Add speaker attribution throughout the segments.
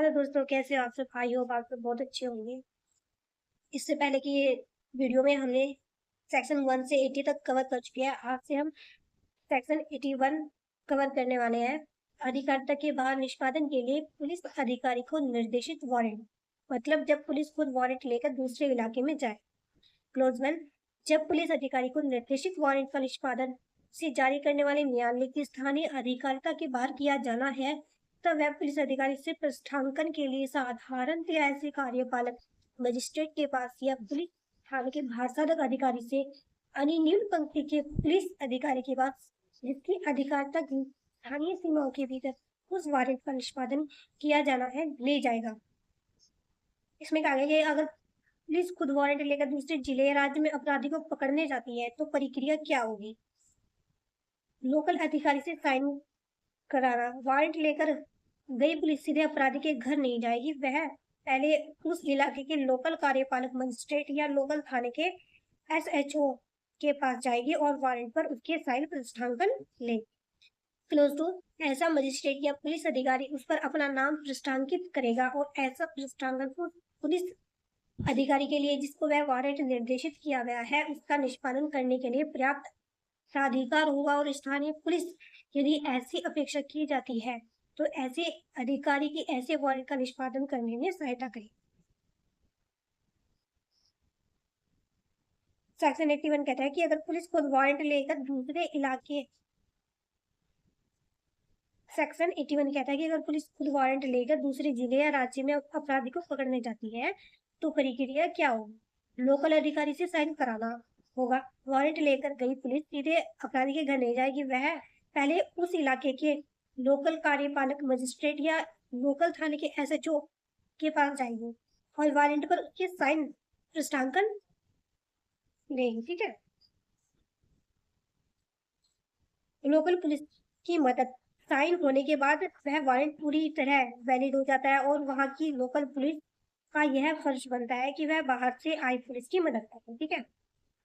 Speaker 1: Hello दोस्तों, कैसे हो आप सब? आई होप आप सब बहुत अच्छे होंगे। इससे पहले की वीडियो में हमने सेक्शन 1 से 80 तक कवर कर चुके हैं। आज से हम सेक्शन 81 कवर करने वाले हैं। अधिकारिता के बाहर निष्पादन के लिए पुलिस अधिकारी को निर्देशित वारंट, मतलब जब पुलिस खुद वारंट लेकर दूसरे इलाके में जाए। क्लोज 1, जब पुलिस अधिकारी को निर्देशित वारंट का निष्पादन से जारी करने वाले न्यायालय की स्थानीय अधिकारिता के बाहर किया जाना है, तब वह पुलिस अधिकारी से पृष्ठांकन के लिए साधारण या ऐसे कार्यपालक मजिस्ट्रेट के पास या पुलिस थाने के भारसाधक अधिकारी से निम्न पंक्ति के पुलिस अधिकारी के पास जिसकी अधिकारिता की स्थानीय सीमाओं के भीतर उस वारंट का निष्पादन किया जाना है ले जाएगा। इसमें कहा गया कि अगर पुलिस खुद वारंट लेकर दूसरे जिले या राज्य में अपराधी को पकड़ने जाती है तो प्रक्रिया क्या होगी। लोकल अधिकारी से साइन कराना। वारंट लेकर गई पुलिस सीधे अपराधी के घर नहीं जाएगी, वह पहले उस इलाके के लोकल कार्यपालक मजिस्ट्रेट या लोकल थाने के SHO के पास जाएगी और वारंट पर उसके साइन पृष्ठांकन ले। क्लोज 2, ऐसा मजिस्ट्रेट या पुलिस अधिकारी उस पर अपना नाम पृष्ठांकित करेगा और ऐसा पृष्ठांकन पुलिस अधिकारी के लिए जिसको वह वारंट निर्देशित किया गया है उसका निष्पादन करने के लिए पर्याप्त प्राधिकार होगा और स्थानीय पुलिस यदि ऐसी अपेक्षा की जाती है तो ऐसे अधिकारी की ऐसे वारंट का निष्पादन करने में सहायता करें। सेक्शन 81 कहता है कि अगर पुलिस खुद वारंट लेकर दूसरे इलाके सेक्शन 81 कहता है कि अगर पुलिस खुद वारंट लेकर दूसरे जिले या राज्य में अपराधी को पकड़ने जाती है तो प्रक्रिया क्या होगी। लोकल अधिकारी से साइन कराना होगा। वारंट लेकर गई पुलिस सीधे अपराधी के घर नहीं जाएगी, वह पहले उस इलाके के लोकल कार्यपालक मजिस्ट्रेट या लोकल थाने के SHO के पास जाएगी और वारंट पर उसके साइन पृष्ठांकन लेगी। ठीक है। लोकल पुलिस की मदद, साइन होने के बाद वह वारंट पूरी तरह वैलिड हो जाता है और वहां की लोकल पुलिस का यह फर्ज बनता है कि वह बाहर से आई पुलिस की मदद करे। ठीक है।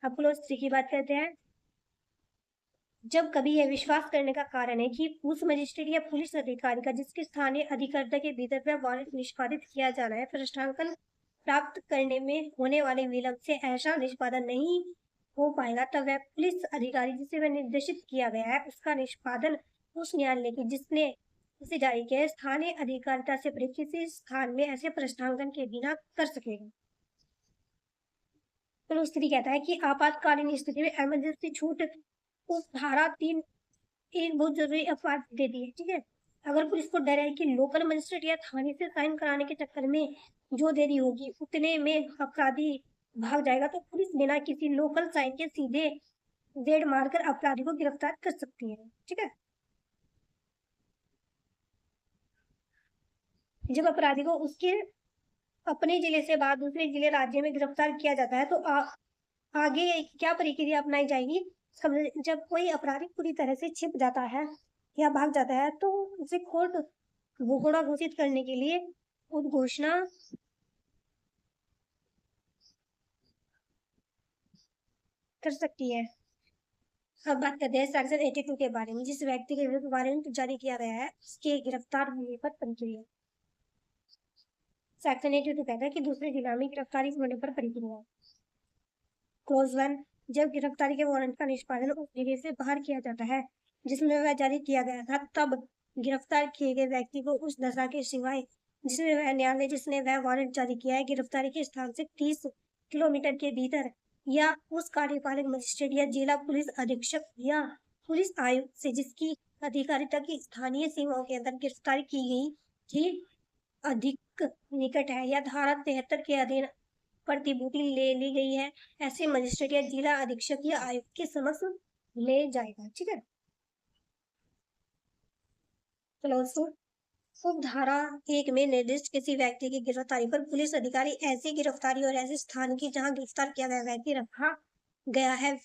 Speaker 1: अब क्लोज 3 की बात करते हैं। जब कभी यह विश्वास करने का कारण है कि उस मजिस्ट्रेट या पुलिस अधिकारी का जिसके स्थानीय अधिकारिता के भीतर वह वारंट निष्पादित किया जाना है पृष्ठांकन प्राप्त करने में होने वाले विलंब से ऐसा निष्पादन नहीं हो पाएगा, तब वह पुलिस अधिकारी जिसे वह निर्देशित किया गया है उसका निष्पादन उस न्यायालय की जिसने उसे जारी किया है स्थानीय अधिकारिता से किसी स्थान में ऐसे पृष्ठांकन के बिना कर सकेगा। तो स्थिति कहता है कि आपातकालीन स्थिति में इमरजेंसी छूट उस धारा 3 एक बहुत जरूरी अफवाह देती है। ठीक है। अगर पुलिस को डर है कि लोकल मजिस्ट्रेट या थाने से साइन कराने के चक्कर में जो देरी होगी उतने में अपराधी भाग जाएगा तो पुलिस बिना किसी लोकल साइन के सीधे रेड मारकर अपराधी को गिरफ्तार कर सकती है। ठीक है। जब अपराधी को उसके अपने जिले से बाहर दूसरे जिले राज्य में गिरफ्तार किया जाता है तो आगे क्या प्रक्रिया अपनाई जाएगी। जब कोई अपराधी पूरी तरह से छिप जाता है या भाग जाता है तो उसे कोर्ट भगोड़ा घोषित करने के लिए उद्घोषणा कर सकती है। अब बात करते हैं सेक्शन 82 के बारे में। जिस व्यक्ति के विरुद्ध वारंट जारी किया गया है उसके गिरफ्तार होने पर प्रक्रिया। सेक्शन 82 कहता है कि दूसरे जिला में गिरफ्तारी होने पर प्रक्रिया। क्लोज 1, जब गिरफ्तारी के वारंट का निष्पादन उस जगह से बाहर किया जाता है जिसमें वह जारी किया गया था तब गिरफ्तार किए गए व्यक्ति को उस दशा के सिवाय जिसमें वह न्यायालय जिसने वह वारंट जारी किया है गिरफ्तारी के स्थान से 30 किलोमीटर के भीतर या उस कार्यपालक मजिस्ट्रेट या जिला पुलिस अधीक्षक या पुलिस आयुक्त से जिसकी अधिकारिता की स्थानीय सीमाओं के अंदर गिरफ्तारी की गई थी अधिक निकट है या धारा 73 के अधीन प्रतिभूति ले ली गई है, ऐसे मजिस्ट्रेट या जिला अधीक्षक या आयुक्त के समक्ष ले जाएगा। ठीक है। उप धारा 1 में निर्दिष्ट किसी व्यक्ति की गिरफ्तारी पर पुलिस अधिकारी ऐसी गिरफ्तारी और ऐसे स्थान की जहां गिरफ्तार किया गया व्यक्ति रखा गया है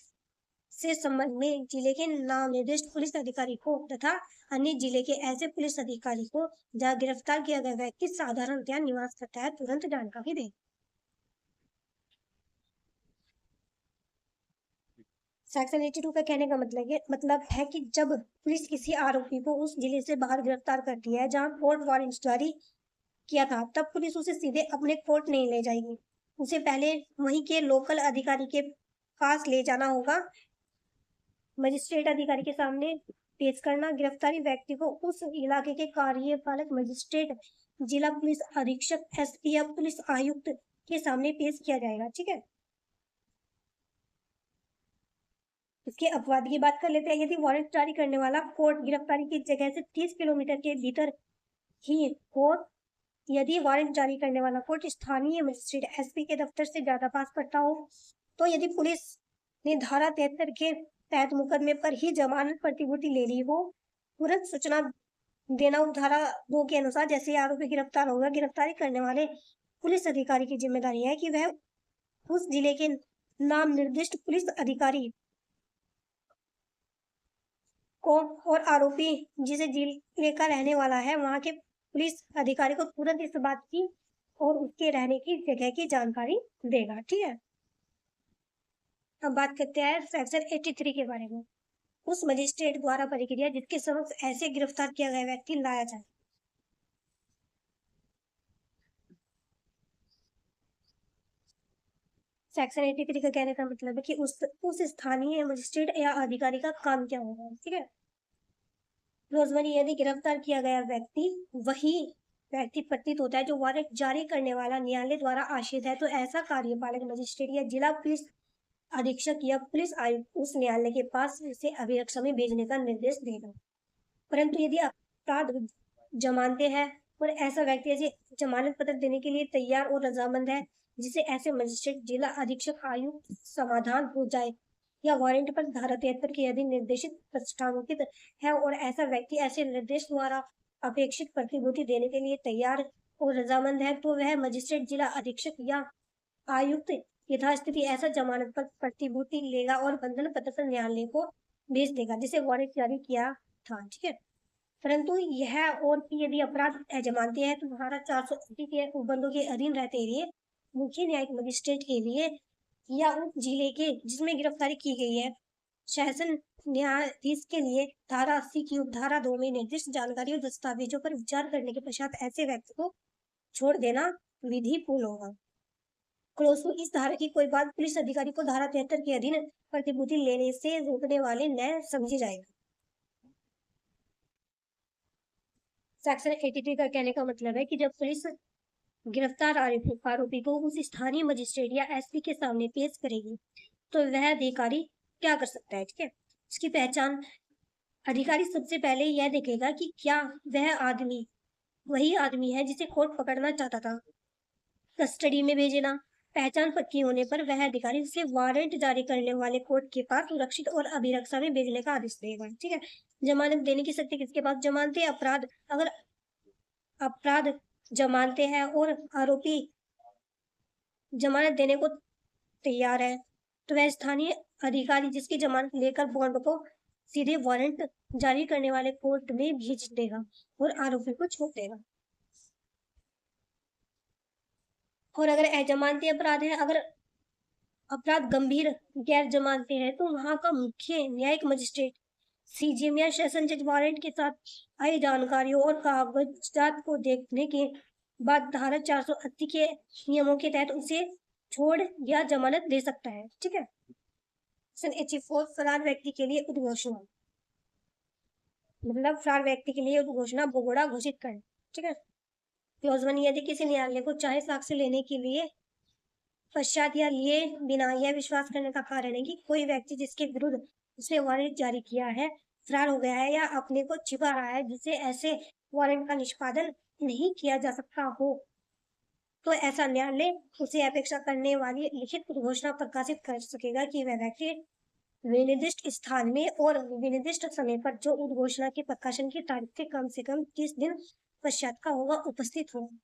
Speaker 1: से संबंध में जिले के नाम निर्दिष्ट पुलिस अधिकारी को तथा अन्य जिले के ऐसे पुलिस अधिकारी को जहां गिरफ्तार किया गया व्यक्ति साधारणतया निवास करता है तुरंत जानकारी दे। सेक्शन 82 का कहने का मतलब है कि जब पुलिस किसी आरोपी को उस जिले से बाहर गिरफ्तार करती है जहां कोर्ट वारंट जारी किया था, तब पुलिस उसे सीधे अपने कोर्ट नहीं ले जाएगी, उसे पहले वहीं के लोकल अधिकारी के पास ले जाना होगा, मजिस्ट्रेट अधिकारी के सामने पेश करना। गिरफ्तारी व्यक्ति को उस इलाके के कार्यपालक मजिस्ट्रेट, जिला पुलिस अधीक्षक, एसपी या पुलिस आयुक्त के सामने पेश किया जाएगा। ठीक है, इसके अपवाद की बात कर लेते हैं। यदि वारंट जारी करने वाला कोर्ट गिरफ्तारी की जगह से 30 किलोमीटर के भीतर ही हो, यदि वारंट जारी करने वाला कोर्ट स्थानीय मजिस्ट्रेट एसपी के दफ्तर से ज्यादा पास पड़ता हो, तो यदि पुलिस ने धारा 73 के तहत मुकदमे पर ही जमानत प्रतिभूति ले ली हो, तुरंत सूचना देना धारा 2 के अनुसार जैसे आरोपी गिरफ्तार होगा, गिरफ्तारी करने वाले पुलिस अधिकारी की जिम्मेदारी है कि वह उस जिले के नाम निर्दिष्ट पुलिस अधिकारी को और आरोपी जिसे जिले का रहने वाला है वहां के पुलिस अधिकारी को तुरंत इस बात की और उसके रहने की जगह की जानकारी देगा। ठीक है, अब बात करते हैं सेक्शन 83 के बारे में। उस मजिस्ट्रेट द्वारा प्रक्रिया जिसके समक्ष ऐसे गिरफ्तार किया गया व्यक्ति लाया जाए। सेक्शन 83 का कहने का मतलब है कि उस स्थानीय मजिस्ट्रेट या अधिकारी का काम क्या होगा। ठीक है, रोजमर्रा यदि गिरफ्तार किया गया व्यक्ति वही व्यक्ति प्रतीत होता है जो वारंट जारी करने वाला न्यायालय द्वारा आश्रित है, तो ऐसा कार्यपालक मजिस्ट्रेट या जिला पुलिस अधीक्षक या पुलिस आयुक्त उस न्यायालय के पास इसे अभिरक्षा में भेजने का निर्देश देगा। परंतु यदि अपराध जमानते हैं और ऐसा व्यक्ति ऐसे जमानत पत्र देने के लिए तैयार और रजामंद है, जिसे ऐसे मजिस्ट्रेट, जिला अधीक्षक, आयुक्त समाधान हो जाए या वारंट पर धारा 73 के अधीन निर्देशित प्रस्तावित है और ऐसा व्यक्ति ऐसे निर्देश द्वारा अपेक्षित प्रतिभूति देने के लिए तैयार और रजामंद है, तो वह मजिस्ट्रेट, जिला अधीक्षक या आयुक्त यथास्थिति ऐसा जमानत पर प्रतिभूति लेगा और बंधन पत्र न्यायालय को भेज देगा जिसे वारंट जारी किया था। ठीक है, परंतु यह और कि यदि अपराध अजमानती है तो धारा 480 के उपबंधों के अधीन रहते हुए मुख्य न्यायिक मजिस्ट्रेट के लिए या उस जिले के जिसमें गिरफ्तारी की गई है शासन न्यायाधीश के लिए धारा 80 की उपधारा 2 में निर्दिष्ट जानकारी और दस्तावेजों पर विचार करने के पश्चात ऐसे व्यक्ति को छोड़ देना विधि पूर्ण होगा। क्लोज इस धारा की कोई बात पुलिस अधिकारी को धारा 73 के अधीन प्रतिभूति लेने से रोकने वाले न समझी जाएगा। सेक्शन 83 का कहने का मतलब है कि जब पुलिस गिरफ्तार आरोपी को उस स्थानीय मजिस्ट्रेट या एसपी के सामने पेश करेगी, तो वह अधिकारी क्या कर सकता है। ठीक है, इसकी पहचान अधिकारी सबसे पहले यह देखेगा कि क्या वह आदमी वही आदमी है जिसे कोर्ट पकड़ना चाहता था। कस्टडी में भेजना, पहचान पक्की होने पर वह अधिकारी उसे वारंट जारी करने वाले कोर्ट के पास सुरक्षित और अभिरक्षा में भेजने का आदेश देगा। ठीक है, जमानत देने की शक्ति किसके पास। जमानते अपराध, अगर अपराध जमानते हैं और आरोपी जमानत देने को तैयार है, तो वह स्थानीय अधिकारी जिसकी जमानत लेकर बॉन्ड को सीधे वारंट जारी करने वाले कोर्ट में भेज देगा और आरोपी को छोड़ देगा। और अगर अजमानती अपराध है, अगर अपराध गंभीर गैर जमानते हैं, तो वहां का मुख्य न्यायिक मजिस्ट्रेट सीजीएम या सेशन जज वारंट के साथ आई जानकारियों और कागजात को देखने के बाद धारा 480 के नियमों के तहत उसे छोड़ या जमानत दे सकता है। ठीक है, सेक्शन 84 फरार व्यक्ति के लिए उद्घोषणा, मतलब फरार व्यक्ति के लिए उद्घोषणा भगोड़ा घोषित करें। ठीक है, क्लॉज 1 यदि किसी न्यायालय को चाहे साक्ष्य लेने के लिए पश्चात या लिए बिना यह विश्वास करने का कारण है कि कोई व्यक्ति जिसके विरुद्ध उसने वारंट जारी किया है फरार हो गया है या अपने को छिपा रहा है, जिसे ऐसे वारंट का निष्पादन नहीं किया जा सकता हो, तो ऐसा न्यायालय उसे अपेक्षा करने वाली लिखित घोषणा प्रकाशित कर सकेगा कि वह व्यक्ति विनिर्दिष्ट स्थान में और विनिर्दिष्ट समय पर जो उद्घोषणा के प्रकाशन की तारीख से कम 30 दिन पश्चात का होगा उपस्थित होगा।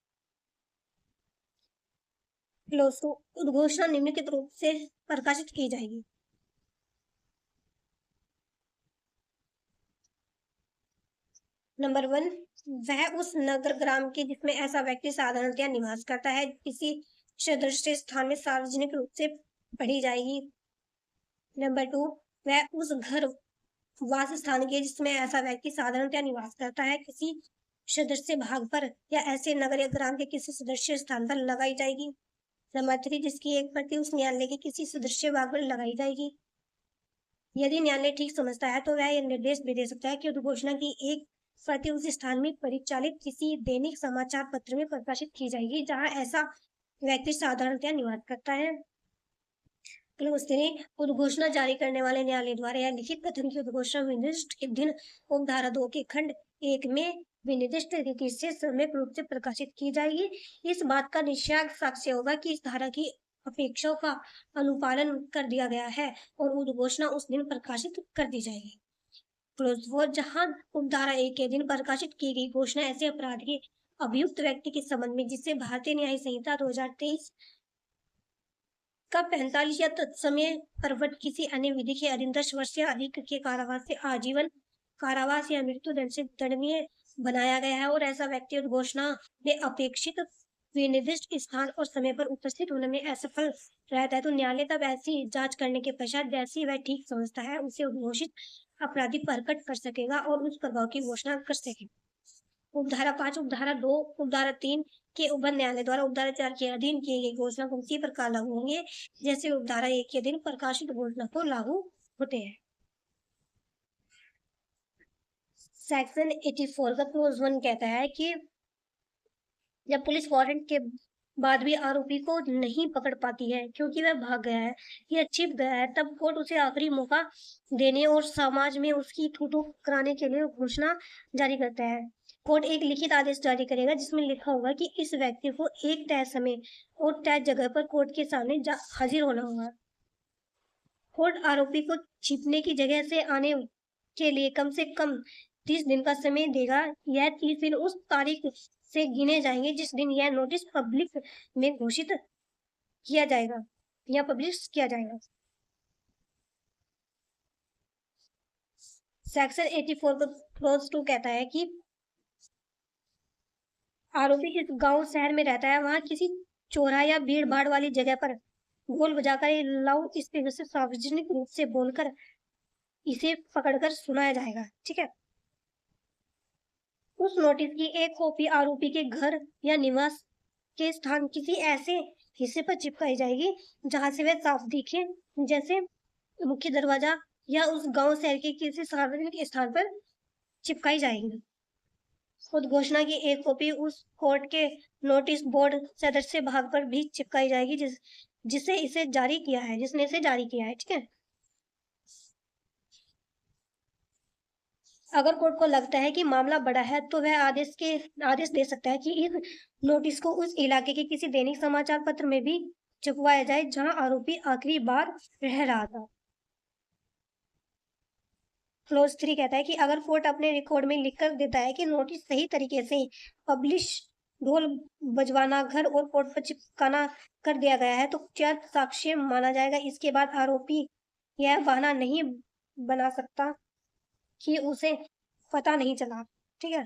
Speaker 1: उद्घोषणा निम्नलिखित रूप से प्रकाशित की जाएगी। नंबर 1, वह उस नगर ग्राम के जिसमें ऐसा व्यक्ति साधारणतया निवास करता है किसी सदृश स्थान में सार्वजनिक रूप से पढ़ी जाएगी। नंबर 2, वह उस घर वास स्थान के जिसमें ऐसा व्यक्ति साधारणतया निवास करता है किसी सदस्य भाग पर या ऐसे नगर या ग्राम के किसी सदस्य स्थान पर लगाई जाएगी। नंबर 3, जिसकी एक प्रति उस न्यायालय के किसी सदस्य भाग पर लगाई जाएगी। यदि न्यायालय ठीक समझता है तो वह यह निर्देश भी दे सकता है कि उद्घोषणा की एक प्रति उस स्थान में परिचालित किसी दैनिक समाचार पत्र में प्रकाशित की जाएगी जहां ऐसा व्यक्ति साधारणतया निवास करता है। उद्घोषणा जारी करने वाले न्यायालय द्वारा यह लिखित कथन की उद्घोषणा विनिर्दिष्ट के दिन उपधारा 2 के खंड 1 में विनिर्दिष्ट रीति से सम्यक रूप से प्रकाशित की जाएगी। इस बात का निश्चय साक्ष्य होगा कि इस धारा की अपेक्षाओं का अनुपालन कर दिया गया है और उद्घोषणा उस दिन प्रकाशित कर दी जाएगी। क्लोज 4, जहां उपधारा 1 के दिन प्रकाशित की गई घोषणा ऐसे अपराध के अभियुक्त व्यक्ति के संबंध में जिससे भारतीय न्याय संहिता 2023 का 45 या तत्समय प्रवर्त किसी अन्य विधि के अधीन 10 वर्ष या अधिक के कारावास से आजीवन कारावास या मृत्यु दंड से दंडनीय बनाया गया है और ऐसा व्यक्ति उद्घोषणा में अपेक्षित विनिर्दिष्ट स्थान और समय पर उपस्थित होने में असफल रहता है तो न्यायालय तब ऐसी जांच करने के पश्चात जैसी वह ठीक समझता है उसे उद्घोषित अपराधी प्रकट कर सकेगा और उस प्रभाव की घोषणा कर सकेगा। उपधारा 5, उपधारा 2, उपधारा 3 के उपबंध न्यायालय द्वारा उपधारा 4 के अधीन किए गए घोषणा को उसी प्रकार लागू होंगे जैसे उपधारा 1 के अधीन प्रकाशित घोषणा को लागू होते हैं। सेक्शन 84 का क्लोज 1 कहता है कि जब पुलिस वारंट के बाद भी आरोपी को नहीं पकड़ पाती है क्योंकि वह भाग गया है या छिप गया है, तब कोर्ट उसे आखिरी मौका देने और समाज में उसकी थूथू कराने के लिए घोषणा जारी करता है। कोर्ट एक लिखित आदेश जारी करेगा जिसमें लिखा होगा कि इस व्यक्ति को एक तय समय और तय जगह पर कोर्ट के सामने हाजिर होना होगा। कोर्ट आरोपी को छिपने की जगह से आने के लिए कम से कम 30 दिन का समय देगा। यह 30 दिन उस तारीख से गिने जाएंगे जिस दिन यह नोटिस पब्लिक में घोषित किया जाएगा या पब्लिश किया जाएगा। सेक्शन 84 का क्लोज 2 कहता है कि आरोपी जिस गांव शहर में रहता है वहां किसी चौराहा या भीड़ भाड़ वाली जगह पर ढोल बजाकर लाउड स्पीकर से सार्वजनिक रूप से बोलकर इसे पकड़कर सुनाया जाएगा। ठीक है, उस नोटिस की एक कॉपी आरोपी के घर या निवास के स्थान किसी ऐसे हिस्से पर चिपकाई जाएगी जहां से वह साफ दिखे, जैसे मुख्य दरवाजा या उस गांव शहर के किसी सार्वजनिक स्थान पर चिपकाई जाएगी। उद्घोषणा की एक कॉपी उस कोर्ट के नोटिस बोर्ड सदस्य भाग पर भी चिपकाई जाएगी जिसने इसे जारी किया है। ठीक है, अगर कोर्ट को लगता है कि मामला बड़ा है तो वह आदेश दे सकता है कि इस नोटिस को उस इलाके के किसी दैनिक समाचार पत्र में भी छपवाया जाए जहां आरोपी आखिरी बार रह रहा था। क्लोज 3 कहता है कि अगर कोर्ट अपने रिकॉर्ड में लिखकर देता है कि नोटिस सही तरीके से पब्लिश, ढोल बजवाना, घर और कोर्ट पर चिपकाना कर दिया गया है तो क्या साक्ष्य माना जाएगा। इसके बाद आरोपी यह बहाना नहीं बना सकता कि उसे पता नहीं चला। ठीक है,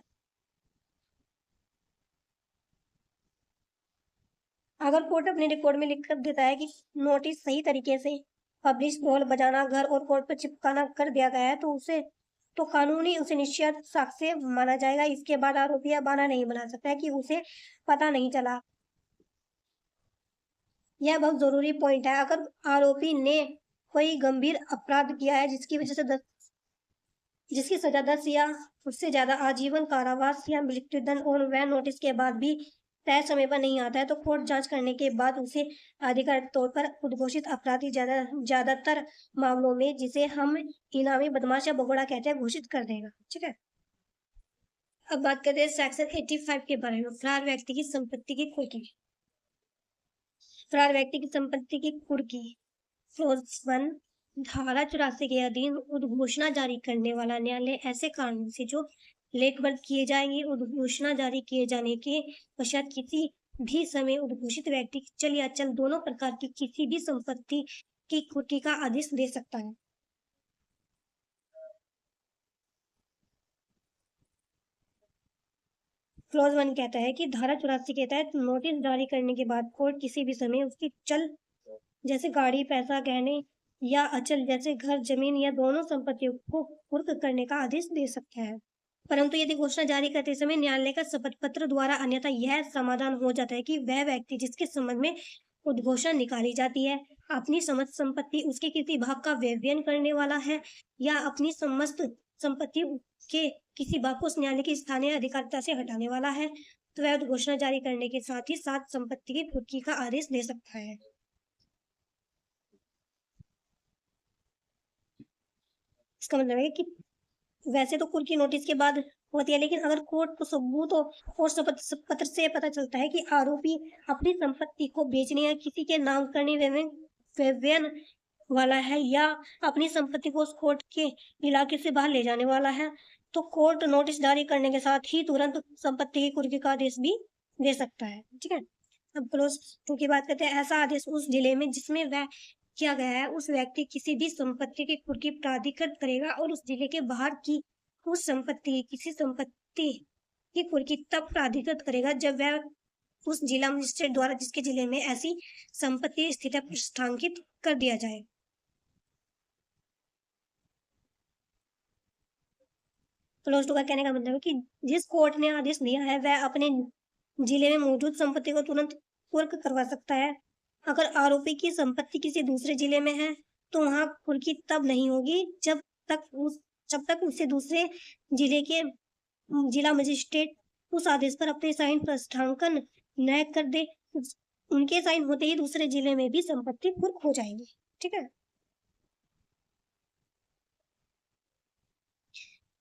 Speaker 1: अगर कोर्ट अपने रिकॉर्ड में लिख कर देता है कि नोटिस सही तरीके से पब्लिश, ढोल बजाना, घर और कोर्ट पर चिपकाना कर दिया गया है तो कानूनी उसे निश्चित साक्ष्य माना जाएगा। इसके बाद आरोपी यह बहाना नहीं बना सकता है कि उसे पता नहीं चला। यह बहुत जरूरी पॉइंट है। अगर आरोपी ने कोई गंभीर अपराध किया है जिसकी सजा 10 या उससे ज्यादा आजीवन कारावास या मृत्यु दंड और वह नोटिस के बाद भी तय समय पर नहीं आता है तो कोर्ट जांच करने के बाद उसे आधिकारिक तौर पर उद्घोषित अपराधी ज्यादातर मामलों में, जिसे हम इनामी बदमाश या भगोड़ा कहते हैं, घोषित कर देगा। ठीक है, अब बात करते हैं सेक्शन 85 के बारे में, फरार व्यक्ति की संपत्ति की कुर्की। फरार व्यक्ति की संपत्ति की कुर्की। क्लोज 1, धारा 84 के अधीन उद्घोषणा जारी करने वाला न्यायालय ऐसे कानून से जो लेखबद्ध किए जाएंगे उद्घोषणा जारी किए जाने के पश्चात किसी भी समय उद्घोषित व्यक्ति चल या अचल दोनों प्रकार की किसी भी संपत्ति की कुर्की का आदेश दे सकता है। क्लोज 1 कहता है कि धारा 84 के तहत नोटिस जारी करने के बाद कोर्ट किसी भी समय उसकी चल जैसे गाड़ी, पैसा, गहने या अचल जैसे घर, जमीन या दोनों संपत्तियों को कुर्क करने का आदेश दे सकता है। परंतु यदि घोषणा जारी करते समय न्यायालय का शपथ पत्र द्वारा अन्यथा यह समाधान हो जाता है कि वह व्यक्ति जिसके संबंध में उद्घोषणा निकाली जाती है अपनी समस्त संपत्ति उसके किसी भाग का व्यवयन करने वाला है या अपनी समस्त संपत्ति के किसी भाग को उस न्यायालय की स्थानीय अधिकारिता से हटाने वाला है, तो वह उद्घोषणा जारी करने के साथ ही साथ संपत्ति की कुर्की का आदेश दे सकता है। इसका मतलब है कि वैसे तो कुर्की नोटिस के बाद होती है, लेकिन अगर कोर्ट को सबूत और शपथ पत्र से पता चलता है कि आरोपी अपनी संपत्ति को बेचने या किसी के नाम करने व्यवयन वाला है या अपनी संपत्ति को उस कोर्ट के इलाके से बाहर ले जाने वाला है, तो कोर्ट नोटिस जारी करने के साथ ही तुरंत संपत्ति की कुर्की का आदेश भी दे सकता है। ठीक है, अब क्लोज टू की बात करते हैं। ऐसा आदेश उस जिले में जिसमें वह किया गया है उस व्यक्ति किसी भी संपत्ति की कुर्की प्राधिकृत करेगा और उस जिले के बाहर की उस संपत्ति किसी संपत्ति की कुर्की तब प्राधिकृत करेगा जब वह उस जिला मजिस्ट्रेट द्वारा जिसके जिले में ऐसी संपत्ति स्थित प्रतिष्ठांकित कर दिया जाए। क्लोज टू का कहने का मतलब है कि जिस कोर्ट ने आदेश दिया है वह अपने जिले में मौजूद संपत्ति को तुरंत कुर्क करवा सकता है। अगर आरोपी की संपत्ति किसी दूसरे जिले में है तो वहां कुर्की तब नहीं होगी जब तक उसे दूसरे जिले के जिला मजिस्ट्रेट उस आदेश पर अपने साइन प्रस्थांकन न कर दे। उनके साइन होते ही दूसरे जिले में भी संपत्ति कुर्क हो जाएगी। ठीक है,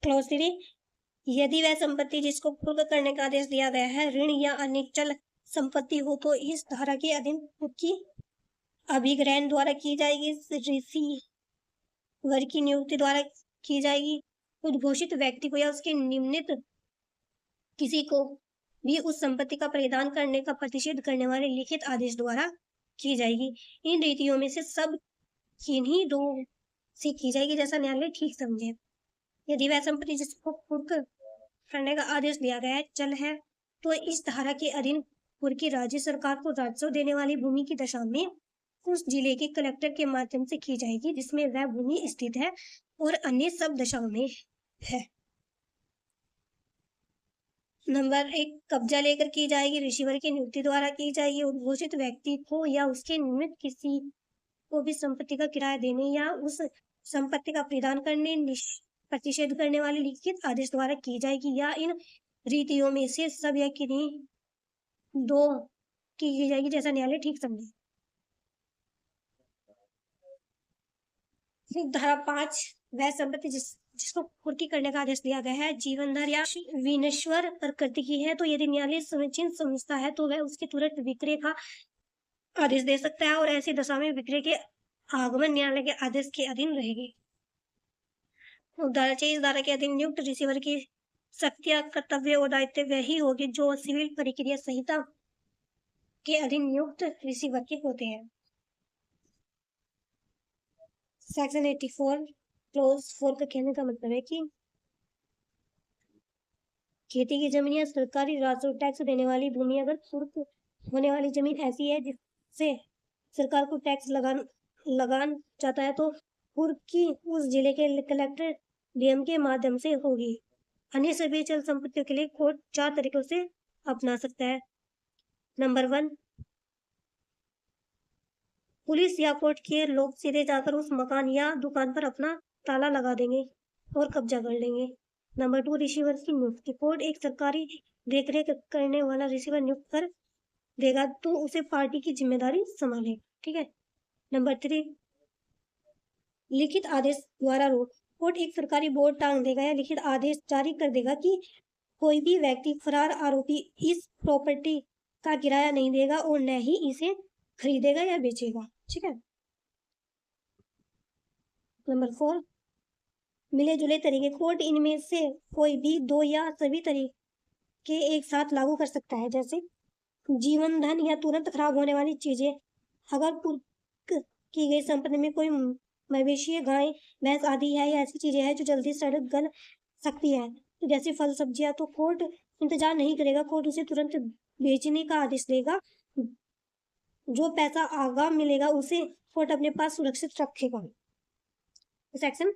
Speaker 1: क्लोज थ्री, यदि वह संपत्ति जिसको कुर्क करने का आदेश दिया गया है ऋण या अन्य चल संपत्ति हो तो इस धारा के अधीन कुर्की अभिग्रहण द्वारा की जाएगी, रिसीवर की नियुक्ति द्वारा की जाएगी, उद्घोषित व्यक्ति को या उसके निम्नित किसी को भी उस संपत्ति का प्रदान करने का प्रतिषेध करने वाले लिखित आदेश द्वारा की जाएगी। इन रीतियों में से सब किन्हीं दो से की जाएगी जैसा न्यायालय ठीक समझे। यदि वह संपत्ति जिसको कुर्क करने का आदेश दिया गया है चल है तो इस धारा के अधीन कुर्की राज्य सरकार को राजस्व देने वाली भूमि की दशा में उस जिले के कलेक्टर के माध्यम से की जाएगी जिसमें वह भूमि स्थित है और अन्य सब दशाओं में है। नंबर 1, कब्जा लेकर की जाएगी, रिसीवर की नियुक्ति द्वारा की जाएगी, उद्घोषित व्यक्ति को या उसके निमित्त किसी को भी संपत्ति का किराया देने या उस संपत्ति का प्रदान करने प्रतिषेध करने वाले लिखित आदेश द्वारा की जाएगी या इन रीतियों में से सब या किन्हीं दो की जाएगी जैसा न्यायालय ठीक समझे। धारा 5, वह संपत्ति जिसको कुर्की करने का आदेश दिया गया है जीवनधर या विनश्वर प्रकृति की है तो यदि न्यायालय समुचित समझता है तो वह उसके तुरंत विक्रय का आदेश दे सकता है और ऐसी दशा में विक्रय के आगमन न्यायालय के आदेश के अधीन रहेगी। धारा 23 धारा के अधीन नियुक्त रिसीवर की शक्तियां कर्तव्य और दायित्व वही होगी जो सिविल प्रक्रिया संहिता के अधीन नियुक्त रिसीवर के होते हैं। सेक्शन 84 क्लोज 4 का कहने का मतलब है कि खेती की जमीन या सरकारी राजस्व टैक्स देने वाली भूमि अगर कुर्क होने वाली जमीन ऐसी है जिससे सरकार को टैक्स लगान जाता है तो कुर्की उस जिले के कलेक्टर डीएम के माध्यम से होगी। अन्य सभी चल संपत्तियों के लिए कोर्ट 4 तरीकों से अपना सकता है। नंबर 1, पुलिस या कोर्ट के लोग सीधे जाकर उस मकान या दुकान पर अपना ताला लगा देंगे और कब्जा कर लेंगे। नंबर 2, रिसीवर की नियुक्ति, कोर्ट एक सरकारी देखरेख करने वाला रिसीवर नियुक्त कर देगा तो उसे पार्टी की जिम्मेदारी संभाले। ठीक है। नंबर 3, लिखित आदेश द्वारा रोक, कोर्ट एक सरकारी बोर्ड टांग देगा या लिखित आदेश जारी कर देगा कि कोई भी व्यक्ति फरार आरोपी इस प्रॉपर्टी का किराया नहीं देगा और न ही इसे खरीदेगा या बेचेगा। ठीक है। नंबर 4, मिले जुले तरीके, कोर्ट इनमें से कोई भी 2 या सभी तरीके एक साथ लागू कर सकता है जैसे जीवन धन या तुरंत खराब होने वाली चीजें, अगर कुर्क की गई संपत्ति में कोई मवेशी गाय भैंस आदि है या ऐसी चीजें हैं जो जल्दी सड़ गल सकती है तो जैसे फल सब्जियां, तो कोर्ट इंतजार नहीं करेगा, कोर्ट उसे तुरंत बेचने का आदेश देगा। जो पैसा आगा मिलेगा उसे कोर्ट अपने पास सुरक्षित रखेगा। सेक्शन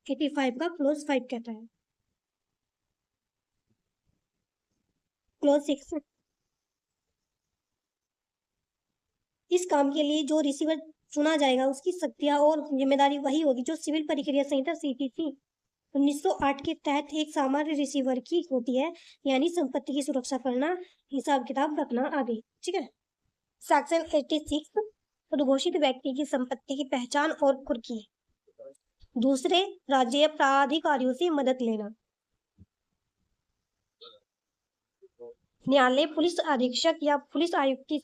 Speaker 1: 85 का क्लोज 5 कहता है। क्लॉज 6, इस काम के लिए जो रिसीवर चुना जाएगा उसकी शक्तियां और जिम्मेदारी वही होगी जो सिविल प्रक्रिया संहिता सीपीसी 1908 के तहत एक सामान्य रिसीवर की होती है, यानी संपत्ति की सुरक्षा करना, हिसाब किताब रखना आदि। ठीक है। सेक्शन 86, उद्घोषित व्यक्ति की संपत्ति की पहचान और कुर्की, दूसरे राज्य या प्राधिकारियों से मदद लेना। न्यायालय पुलिस अधीक्षक या पुलिस आयुक्त की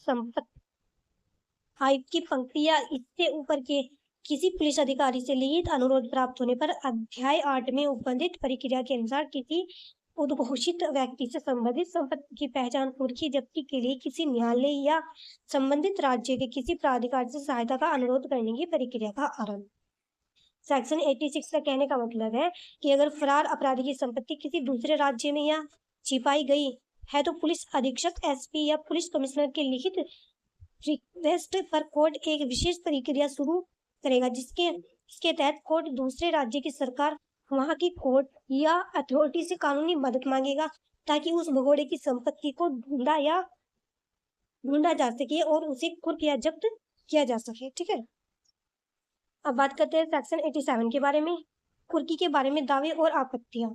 Speaker 1: आयुक्त की पंक्ति या इससे ऊपर के किसी पुलिस अधिकारी से लिखित अनुरोध प्राप्त होने पर अध्याय 8 में उपबंधित प्रक्रिया के अनुसार किसी उद्घोषित व्यक्ति से संबंधित संपत्ति की पहचान कुर्की जब्ती के लिए किसी न्यायालय या संबंधित राज्य के किसी प्राधिकारी से सहायता का अनुरोध करने की प्रक्रिया का आरंभ। सेक्शन 86 का कहने का मतलब है कि अगर फरार अपराधी की संपत्ति किसी दूसरे राज्य में या छिपाई गई है तो पुलिस अधीक्षक, एसपी या पुलिस कमिश्नर के लिखित रिक्वेस्ट पर कोर्ट एक विशेष प्रक्रिया शुरू करेगा जिसके तहत कोर्ट दूसरे राज्य की सरकार, वहां की कोर्ट या अथॉरिटी से कानूनी मदद मांगेगा ताकि उस भगोड़े की संपत्ति को ढूंढा जा सके और उसे कुर्क या जब्त किया जा सके। ठीक है। अब बात करते हैं सेक्शन 87 के बारे में। कुर्की के बारे में दावे और आपत्तियां,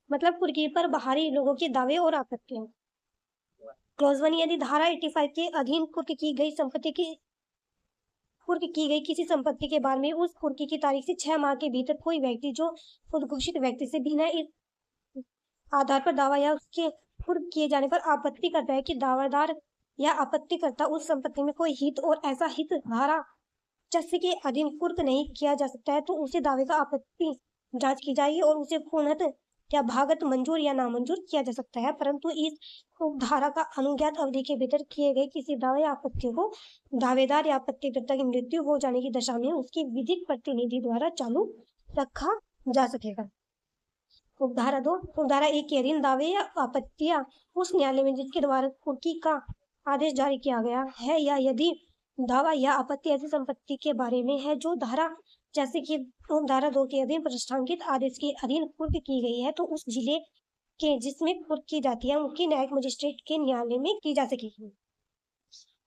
Speaker 1: मतलब कुर्की पर बाहरी लोगों के दावे और आपत्तियां। क्लॉज 1, यदि धारा 85 के अधीन कुर्क की गई किसी संपत्ति के बारे में उस कुर्की की तारीख से 6 माह के भीतर कोई व्यक्ति जो उद्घोषित व्यक्ति से बिना इस आधार पर दावा या उसके कुर्क किए जाने पर आपत्ति करता है कि दावेदार या आपत्तिकर्ता उस संपत्ति में कोई हित और ऐसा हित धारा 86 के अधीन कुर्क नहीं किया जा सकता है तो उसे दावे का आपत्ति जांच की जाएगी और उसे पूर्णतः या भागत मंजूर या नामंजूर किया जा सकता है, परंतु इस उपधारा का अनुज्ञात अवधि के भीतर किए गए किसी दावे या आपत्तियों को दावेदार या आपत्तिकर्ता की मृत्यु हो जाने की दशा में उसकी विधिक प्रतिनिधि द्वारा चालू रखा जा सकेगा। उपधारा 2, उपधारा 1 के अधीन दावे या आपत्तियां उस न्यायालय में जिसके द्वारा कुर्की का आदेश जारी किया गया है या यदि दावा या आपत्ति ऐसी संपत्ति के बारे में है जो धारा जैसे कि धारा 2 के अधीन प्रतिष्ठांकित आदेश के अधीन कुर्क की गई है तो उस जिले के जिसमें कुर्क की जाती है मुख्य न्यायिक मजिस्ट्रेट के न्यायालय में की जा सकेगी।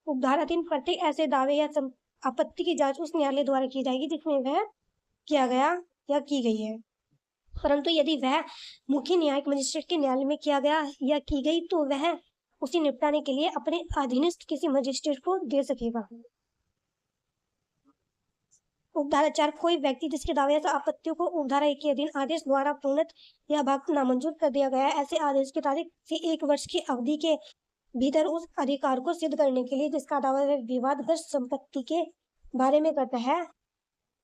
Speaker 1: उपधारा 3, प्रत्येक ऐसे दावे या आपत्ति की जांच उस न्यायालय द्वारा की जाएगी जिसमें वह किया गया या की गई है, परंतु यदि वह मुख्य न्यायिक मजिस्ट्रेट के न्यायालय में किया गया या की गई तो वह उसे निपटाने के लिए अपने अधीनस्थ किसी मजिस्ट्रेट को दे सकेगा। उपधारा 4, कोई व्यक्ति जिसके दावे या आपत्तियों को उपधारा 1 के अधीन आदेश द्वारा पूर्णतः या भाग नामंजूर कर दिया गया है, ऐसे आदेश की तारीख से 1 वर्ष की अवधि के भीतर उस अधिकार को सिद्ध करने के लिए जिसका दावा विवादग्रस्त संपत्ति के बारे में करता है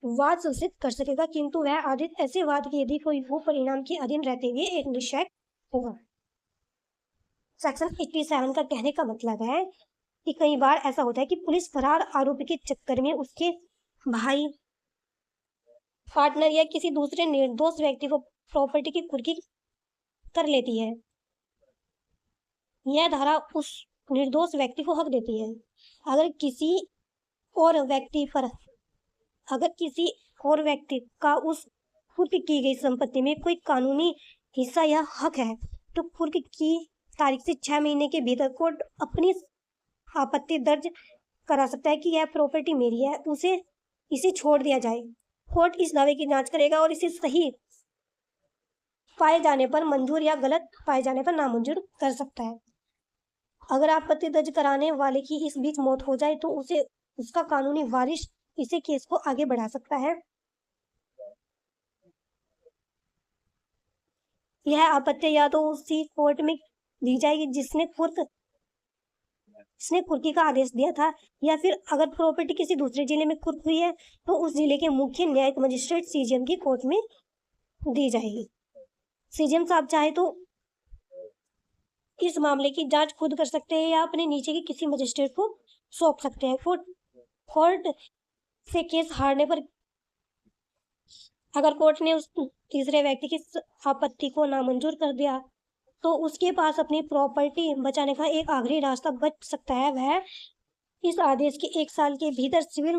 Speaker 1: वाद सूचित कर सकेगा, किंतु वह आदेश ऐसे वाद की यदि कोई वो परिणाम के अधीन रहते हुए एक निश्चय होगा। सेक्शन 87 का कहने का मतलब है कि कई बार ऐसा होता है कि पुलिस फरार आरोपी के चक्कर में उसके भाई, पार्टनर या किसी दूसरे निर्दोष व्यक्ति को प्रॉपर्टी की कुर्की कर लेती है। यह धारा उस निर्दोष व्यक्ति को हक देती है अगर किसी और व्यक्ति का उस कुर्क की गई संपत्ति में कोई कानूनी हिस्सा या हक है तो कुर्क की तारीख से 6 महीने के भीतर कोर्ट अपनी आपत्ति दर्ज करा सकता है कि यह प्रॉपर्टी मेरी है, इसे छोड़ दिया जाए। कोर्ट इस दावे की जांच करेगा और इसे सही पाए जाने पर मंजूर या गलत पाए जाने पर नामंजूर कर सकता है। अगर आपत्ति दर्ज कराने वाले की इस बीच मौत हो जाए तो उसका कानूनी वारिस इसे केस को आगे बढ़ा सकता है। यह आपत्ति या तो उसी कोर्ट में दी जाएगी जिसने कुर्की का आदेश दिया था या फिर अगर प्रॉपर्टी किसी दूसरे जिले में कुर्क हुई है तो उस जिले के मुख्य न्यायिक मजिस्ट्रेट सीजीएम की कोर्ट में दी जाएगी। सीजीएम साहब चाहे तो इस मामले की जांच खुद कर सकते हैं या अपने नीचे के किसी मजिस्ट्रेट को सौंप सकते हैं। कोर्ट से केस हारने पर अगर कोर्ट ने उस तीसरे व्यक्ति की आपत्ति को नामंजूर कर दिया तो उसके पास अपनी प्रॉपर्टी बचाने का एक आखिरी रास्ता बच सकता है। वह इस आदेश के 1 साल के भीतर सिविल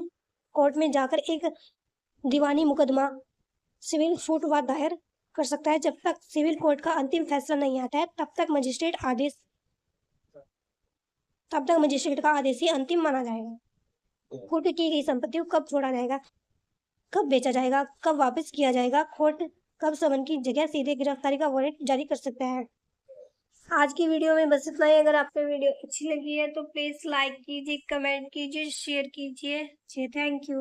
Speaker 1: कोर्ट में जाकर एक दीवानी मुकदमा सिविल सूट दायर कर सकता है। जब तक सिविल कोर्ट का अंतिम फैसला नहीं आता है तब तक मजिस्ट्रेट आदेश तब तक मजिस्ट्रेट का आदेश ही अंतिम माना जाएगा। कोर्ट की गई संपत्ति को कब छोड़ा जाएगा, कब बेचा जाएगा, कब वापस किया जाएगा, कोर्ट कब समन की जगह सीधे गिरफ्तारी का वारंट जारी कर सकता है। आज की वीडियो में बस इतना ही। अगर आपको वीडियो अच्छी लगी है तो प्लीज लाइक कीजिए, कमेंट कीजिए, शेयर कीजिए। जी थैंक यू।